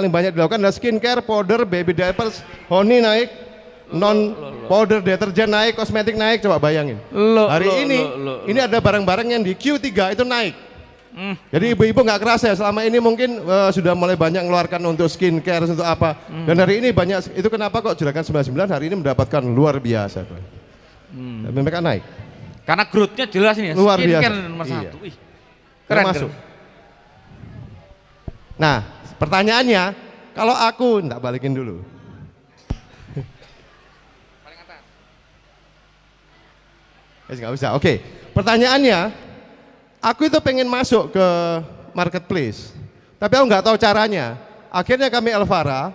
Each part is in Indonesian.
paling banyak dilakukan adalah skincare, powder, baby diapers, honey naik, non powder deterjen naik, kosmetik naik. Coba bayangin. Hari ini ada barang-barang yang di Q3 itu naik. Jadi ibu-ibu nggak kerasa ya, selama ini mungkin sudah mulai banyak mengeluarkan untuk skincare, untuk apa. Dan hari ini banyak, itu kenapa kok Juragan 99 hari ini mendapatkan luar biasa. Mereka naik. Karena growth-nya jelas ini ya, Luar skincare biasa. nomor Iya. 1. Wih, keren, masuk. keren. Nah, pertanyaannya, kalau aku enggak balikin dulu. Nggak usah. Oke. Pertanyaannya, aku itu pengen masuk ke marketplace, tapi aku nggak tahu caranya. Akhirnya kami Elvara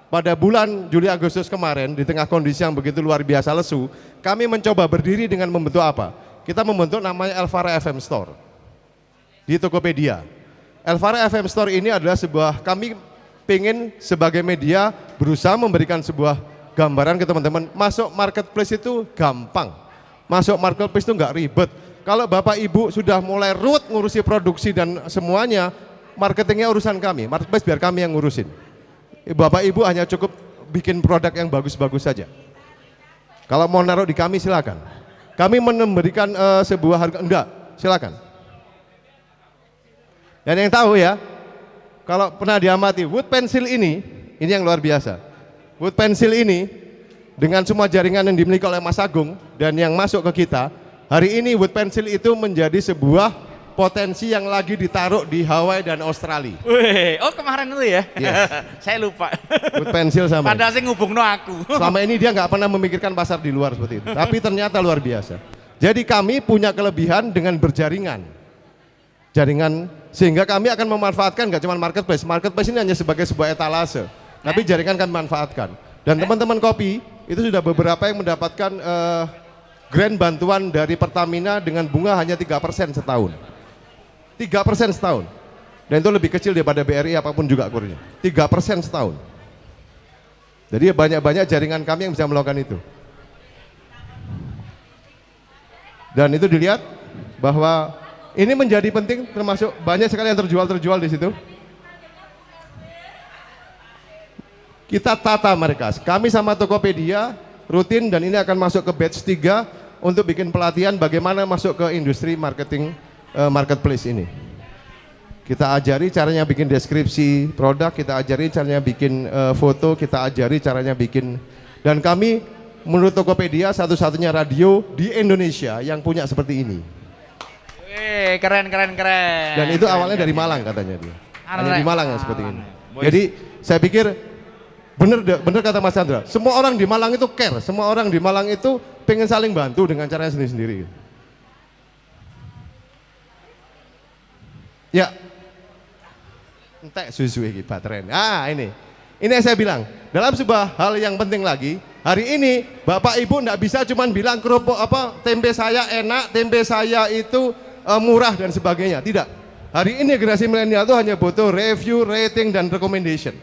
pada bulan Juli Agustus kemarin di tengah kondisi yang begitu luar biasa lesu, kami mencoba berdiri dengan membentuk apa? Kita membentuk namanya Elvara FM Store di Tokopedia. Elvara FM Store ini adalah sebuah, kami pengen sebagai media berusaha memberikan sebuah gambaran ke teman-teman, masuk marketplace itu gampang, masuk marketplace itu nggak ribet. Kalau Bapak Ibu sudah mulai root ngurusi produksi dan semuanya, marketingnya urusan kami, marketplace biar kami yang ngurusin. Bapak Ibu hanya cukup bikin produk yang bagus-bagus saja. Kalau mau naruh di kami silakan. Kami memberikan sebuah harga, enggak, silakan. Dan yang tahu ya, kalau pernah diamati wood pencil ini yang luar biasa. Wood pencil ini dengan semua jaringan yang dimiliki oleh Mas Agung dan yang masuk ke kita, hari ini wood pencil itu menjadi sebuah potensi yang lagi ditaruh di Hawaii dan Australia. Wih, oh kemarin itu ya? Yes. Saya lupa. Wood pencil sama. Padahal saya ngubungno aku. Selama ini dia nggak pernah memikirkan pasar di luar seperti itu, tapi ternyata luar biasa. Jadi kami punya kelebihan dengan berjaringan. Jaringan, sehingga kami akan memanfaatkan nggak cuma marketplace. Marketplace ini hanya sebagai sebuah etalase, tapi jaringan kami manfaatkan. Dan teman-teman kopi itu sudah beberapa yang mendapatkan grant bantuan dari Pertamina dengan bunga hanya 3% setahun. 3% setahun. Dan itu lebih kecil daripada BRI apapun juga kurnya. 3% setahun. Jadi banyak-banyak jaringan kami yang bisa melakukan itu. Dan itu dilihat bahwa ini menjadi penting, termasuk banyak sekali yang terjual di situ. Kita tata mereka. Kami sama Tokopedia rutin dan ini akan masuk ke batch 3 untuk bikin pelatihan bagaimana masuk ke industri marketing marketplace ini. Kita ajari caranya bikin deskripsi produk, kita ajari caranya bikin foto, kita ajari caranya bikin, dan kami menurut Tokopedia satu-satunya radio di Indonesia yang punya seperti ini. Keren. Dan itu awalnya dari Malang katanya dia. Hanya di Malang yang seperti ini. Jadi saya pikir bener kata Mas Chandra, semua orang di Malang itu care, semua orang di Malang itu pengen saling bantu dengan caranya sendiri-sendiri. Ya, entek susu iki baterai. Ini yang saya bilang, dalam sebuah hal yang penting lagi, hari ini Bapak Ibu enggak bisa cuman bilang kerupuk tempe saya enak, tempe saya itu murah dan sebagainya. Tidak. Hari ini generasi milenial itu hanya butuh review, rating dan recommendation.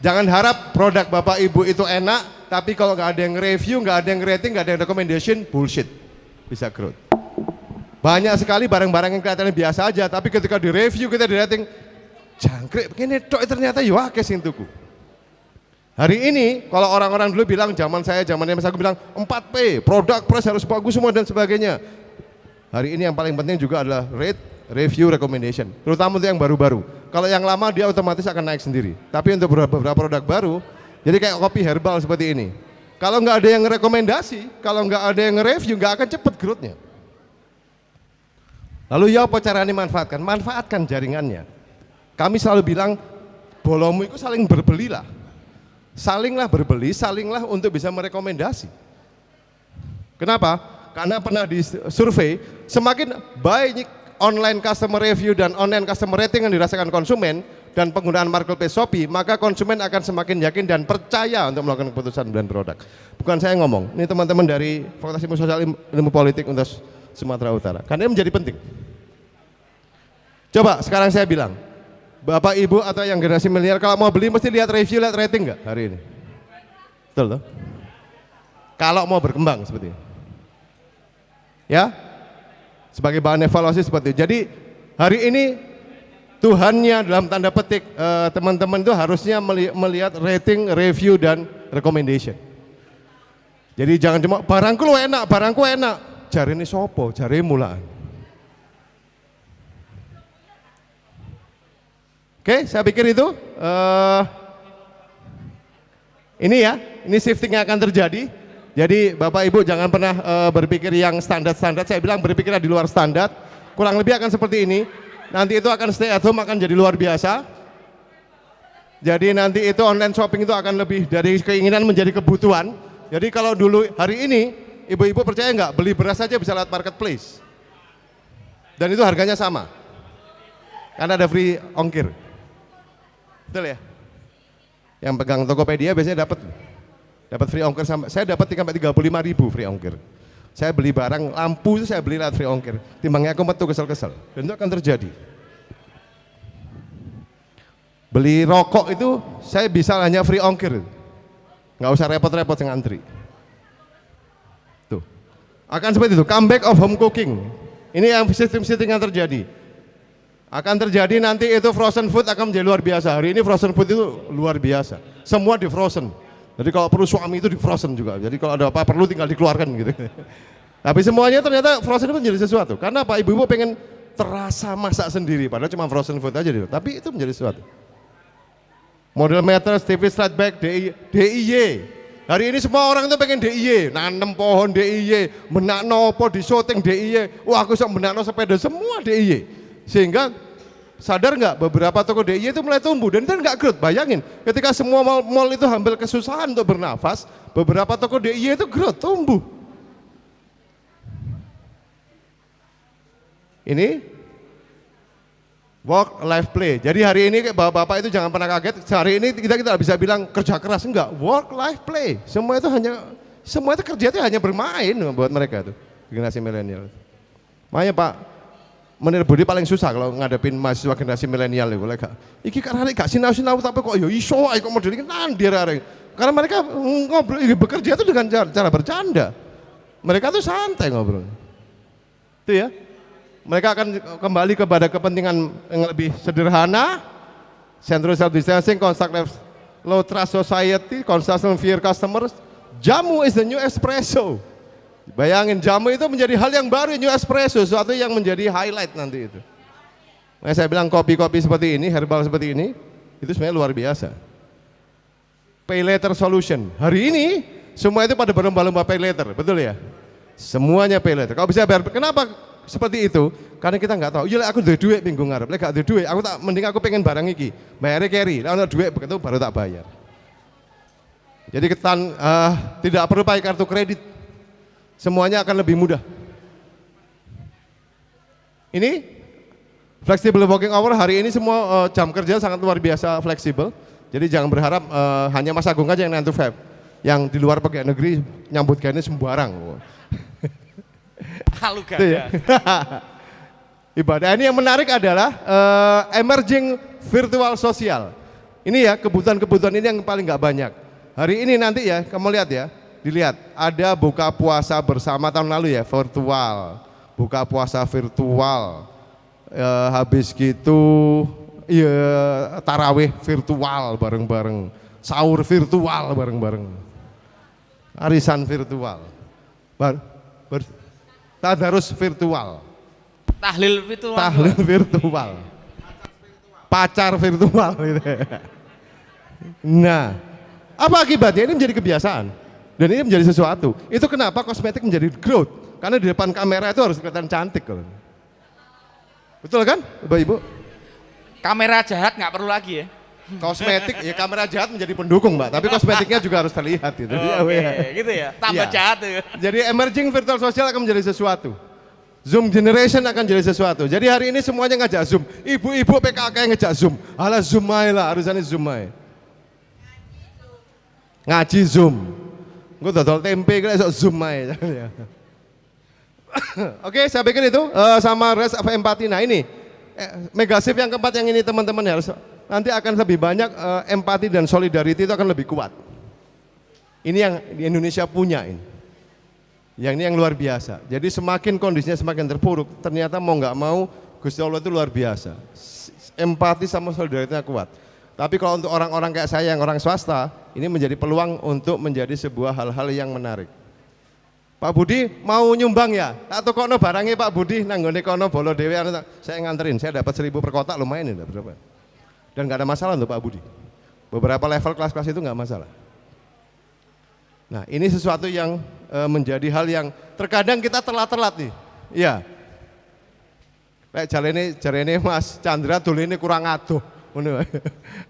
Jangan harap produk Bapak Ibu itu enak, tapi kalau nggak ada yang review, nggak ada yang rating, nggak ada yang recommendation, bullshit. Bisa growth. Banyak sekali barang-barang yang kelihatannya biasa aja, tapi ketika di review kita di rating, jangkrik begini tok ternyata ya akeh sing tuku. Hari ini kalau orang-orang dulu bilang zamannya Mas Agung bilang 4P, produk price harus bagus semua dan sebagainya. Hari ini yang paling penting juga adalah rate, review, recommendation. Terutama untuk yang baru-baru. Kalau yang lama dia otomatis akan naik sendiri. Tapi untuk beberapa produk baru, jadi kayak kopi herbal seperti ini. Kalau nggak ada yang rekomendasi, kalau nggak ada yang review, nggak akan cepet growth-nya. Lalu ya apa caranya manfaatkan? Manfaatkan jaringannya. Kami selalu bilang, bolomu itu saling berbelilah. Salinglah berbeli, salinglah untuk bisa merekomendasi. Kenapa? Karena pernah di survei, semakin baik online customer review dan online customer rating yang dirasakan konsumen dan penggunaan marketplace Shopee, maka konsumen akan semakin yakin dan percaya untuk melakukan keputusan dan produk. Bukan saya ngomong, ini teman-teman dari Fakultas Ilmu Sosial Ilmu Politik Universitas Sumatera Utara. Karena ini menjadi penting. Coba sekarang saya bilang, Bapak Ibu atau yang generasi milenial kalau mau beli mesti lihat review, lihat rating nggak hari ini? Betul loh. Kalau mau berkembang seperti ini. Ya, sebagai bahan evaluasi seperti itu. Jadi hari ini Tuhannya dalam tanda petik teman-teman itu harusnya melihat rating, review dan recommendation. Jadi jangan cuma barangku enak, jari ini sopo, jari mulaan. Oke, saya pikir itu ini shifting yang akan terjadi. Jadi Bapak Ibu jangan pernah berpikir yang standar-standar. Saya bilang berpikirlah di luar standar. Kurang lebih akan seperti ini. Nanti itu akan stay at home akan jadi luar biasa. Jadi nanti itu online shopping itu akan lebih dari keinginan menjadi kebutuhan. Jadi kalau dulu hari ini ibu-ibu percaya nggak beli beras saja bisa lewat marketplace. Dan itu harganya sama. Karena ada free ongkir. Betul ya? Yang pegang Tokopedia biasanya dapat free ongkir saya dapat sampai 35.000 free ongkir. Saya beli barang lampu itu saya beli lewat free ongkir. Timbangnya aku metu kesel-kesel. Dan itu akan terjadi. Beli rokok itu saya bisa hanya free ongkir. Nggak usah repot-repot yang antri. Tuh. Akan seperti itu, comeback of home cooking. Ini yang sistem-sistem yang terjadi. Akan terjadi nanti itu frozen food akan menjadi luar biasa. Hari ini frozen food itu luar biasa. Semua di frozen. Jadi kalau perlu suami itu di frozen juga. Jadi kalau ada apa perlu tinggal dikeluarkan gitu. Tapi semuanya ternyata frozen itu menjadi sesuatu. Karena apa? Ibu-ibu pengen terasa masak sendiri. Padahal cuma frozen food aja gitu. Tapi itu menjadi sesuatu. Model Matters, TV Slide Bag, DIY. Hari ini semua orang itu pengen DIY. Nanam pohon DIY. Menak nopo di syuting DIY. Wah aku bisa menak sepeda semua DIY. Sehingga sadar nggak beberapa toko DIY itu mulai tumbuh dan itu nggak growth. Bayangin ketika semua mall itu hampir kesusahan untuk bernafas, beberapa toko DIY itu growth, tumbuh. Ini work, life, play. Jadi hari ini bapak-bapak itu jangan pernah kaget. Hari ini kita bisa bilang kerja keras, enggak. Work, life, play. Semua itu kerja itu hanya bermain buat mereka itu generasi milenial. Makanya Pak Menir Budi paling susah kalau ngadepin mahasiswa generasi milenial itu gak. Iki karena gak sinau-sinau tapi kok ya iso kok model ini nanti arek. Karena mereka ngobrol bekerja itu dengan cara bercanda. Mereka tuh santai ngobrol. Itu ya. Mereka akan kembali kepada kepentingan yang lebih sederhana, central self distancing, constructive low trust society, constant fear customers. Jamu is the new espresso. Bayangin jamu itu menjadi hal yang baru, new espresso, sesuatu yang menjadi highlight nanti itu. Nah, saya bilang kopi-kopi seperti ini, herbal seperti ini, itu sebenarnya luar biasa. Pay later solution. Hari ini semua itu pada berlomba-lomba pay later, betul ya? Semuanya pay later. Kalau bisa bayar, kenapa seperti itu? Karena kita nggak tahu. Iya, aku udah duit minggu ngarep, lek gak ada duit, mending aku pengen barang iki, bayarnya carry, lah ada duit begitu baru tak bayar. Jadi kita tidak perlu pakai kartu kredit. Semuanya akan lebih mudah. Ini flexible working hour hari ini semua jam kerja sangat luar biasa fleksibel. Jadi jangan berharap hanya Mas Agung aja yang 9 to 5. Yang di luar pegawai negeri nyambut gajinya sembarang. Halu gak Ya. Ibadah ini yang menarik adalah emerging virtual sosial. Ini ya kebutuhan-kebutuhan ini yang paling nggak banyak. Hari ini nanti ya kamu lihat ya. Dilihat, ada buka puasa bersama tahun lalu ya, virtual. Buka puasa virtual. Habis gitu, ya tarawih virtual bareng-bareng. Sahur virtual bareng-bareng. Arisan virtual. Tadarus virtual. Tahlil virtual. Tahlil virtual. Pacar virtual gitu. Nah, apa akibatnya? Ini menjadi kebiasaan. Dan ini menjadi sesuatu. Itu kenapa kosmetik menjadi growth. Karena di depan kamera itu harus kelihatan cantik. Betul kan, Bapak Ibu? Kamera jahat nggak perlu lagi ya. Kosmetik, ya kamera jahat menjadi pendukung Mbak. Tapi kosmetiknya juga harus terlihat gitu. Gitu ya, tambah Iya. jahat tuh. Jadi emerging virtual sosial akan menjadi sesuatu. Zoom generation akan jadi sesuatu. Jadi hari ini semuanya ngajak Zoom. Ibu-ibu PKK yang ngajak Zoom. Alah Zoom aja lah, harusannya Zoom aja. Ngaji Zoom. Gue dodol tempe kira esok Zoom aja. Oke, saya pikir itu sama rest of empathy. Nah ini megasif yang keempat yang ini teman-teman harus nanti akan lebih banyak empati dan solidarity itu akan lebih kuat. Ini yang di Indonesia punya ini. Yang ini yang luar biasa. Jadi semakin kondisinya semakin terpuruk, ternyata mau nggak mau Gusti Allah itu luar biasa. empati sama solidaritasnya kuat. Tapi kalau untuk orang-orang kayak saya yang orang swasta, ini menjadi peluang untuk menjadi sebuah hal-hal yang menarik. Pak Budi mau nyumbang ya? Tak tukokno barangnya Pak Budi nanggone kono bolo dewe, saya nganterin, saya dapat 1.000 per kotak lumayan ya, berapa? Dan nggak ada masalah untuk Pak Budi. Beberapa level kelas-kelas itu nggak masalah. Nah ini sesuatu yang menjadi hal yang terkadang kita telat-telat nih. Iya. Lek jarene Mas Chandra dolene kurang adoh. Ngono.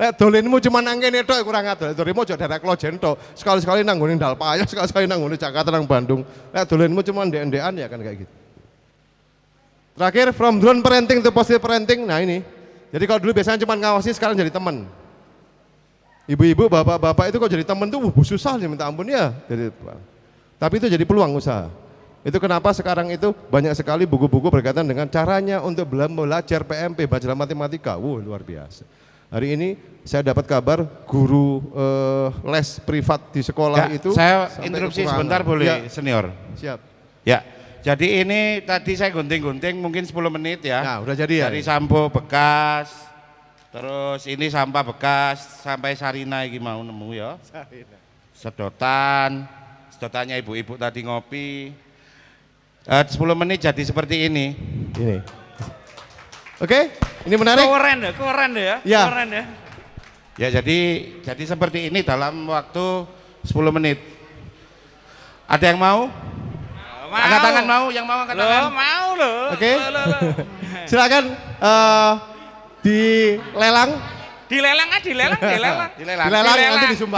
Lek dolenmu cuma nang kene tok kurang adoh. Dolemu aja daerah Klojen tok. Sekali-sekali nang nggone Dalpaya, sekali-sekali nang nggone Jakarta nang Bandung. Lek dolenmu cuma ndek-ndekan ya kan kayak gitu. Terakhir from drone parenting to positive parenting. Nah ini. Jadi kalau dulu biasanya cuma ngawasi, sekarang jadi teman. Ibu-ibu, bapak-bapak itu kok jadi teman tuh susah nih minta ampun ya. Tapi itu jadi peluang usaha. Itu kenapa sekarang itu banyak sekali buku-buku berkaitan dengan caranya untuk belajar PMP, belajar matematika. Luar biasa. Hari ini saya dapat kabar guru les privat di sekolah itu. Saya interupsi sebentar boleh, ya. Senior. Siap. Ya. Jadi ini tadi saya gunting-gunting mungkin 10 menit ya. Nah, udah jadi ya. Dari sampo bekas, terus ini sampah bekas sampai Sarina iki mau nemu ya. Sedotannya ibu-ibu tadi ngopi. 10 menit jadi seperti ini. Ini. Oke, ini menarik. Keren deh ya. Ya. Keren ya. Ya jadi seperti ini dalam waktu 10 menit. Ada yang mau? Mau. Angkat tangan mau? Yang mau angkat tangan? Mau loh. Oke. Silakan dilelang. Dilelang. Dilelang nanti disumbang.